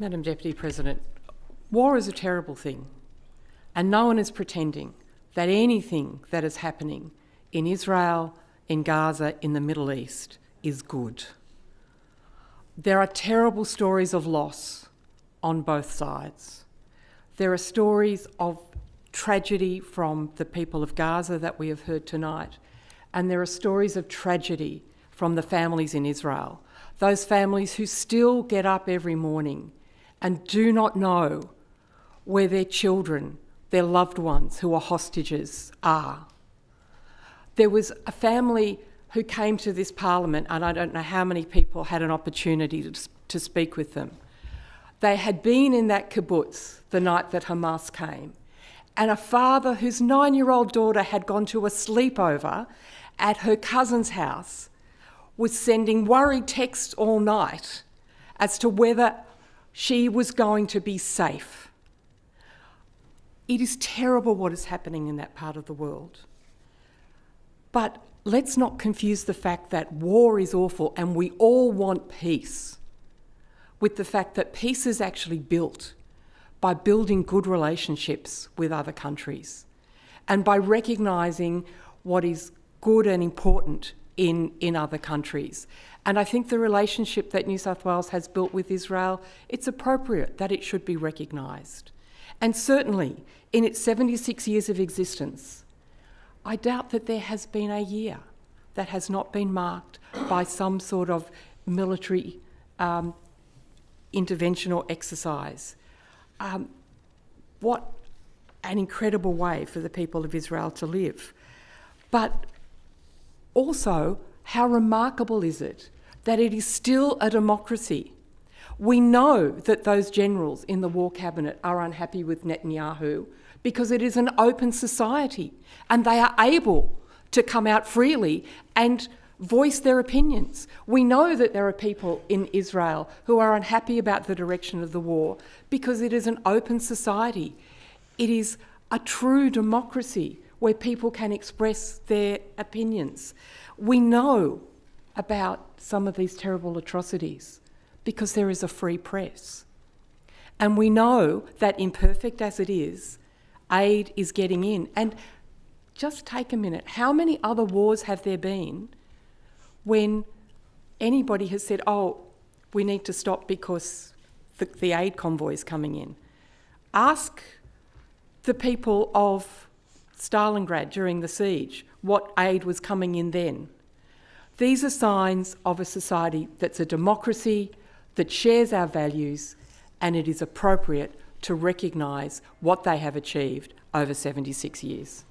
Madam Deputy President, war is a terrible thing, and no one is pretending that anything that is happening in Israel, in Gaza, in the Middle East is good. There are terrible stories of loss on both sides. There are stories of tragedy from the people of Gaza that we have heard tonight, and there are stories of tragedy from the families in Israel, those families who still get up every morning and do not know where their children, their loved ones who are hostages are. There was a family who came to this parliament, and I don't know how many people had an opportunity to speak with them. They had been in that kibbutz the night that Hamas came, and a father whose 9-year-old daughter had gone to a sleepover at her cousin's house was sending worried texts all night as to whether she was going to be safe. It is terrible what is happening in that part of the world. But let's not confuse the fact that war is awful and we all want peace with the fact that peace is actually built by building good relationships with other countries and by recognising what is good and important in other countries. And I think the relationship that New South Wales has built with Israel, it's appropriate that it should be recognised. And certainly, in its 76 years of existence, I doubt that there has been a year that has not been marked by some sort of military intervention or exercise. What an incredible way for the people of Israel to live. But also, how remarkable is it that it is still a democracy? We know that those generals in the war cabinet are unhappy with Netanyahu because it is an open society and they are able to come out freely and voice their opinions. We know that there are people in Israel who are unhappy about the direction of the war because it is an open society. It is a true democracy where people can express their opinions. We know about some of these terrible atrocities because there is a free press. And we know that, imperfect as it is, aid is getting in. And just take a minute, how many other wars have there been when anybody has said, oh, we need to stop because the aid convoy is coming in? Ask the people of Stalingrad during the siege what aid was coming in then. These are signs of a society that's a democracy, that shares our values, and it is appropriate to recognise what they have achieved over 76 years.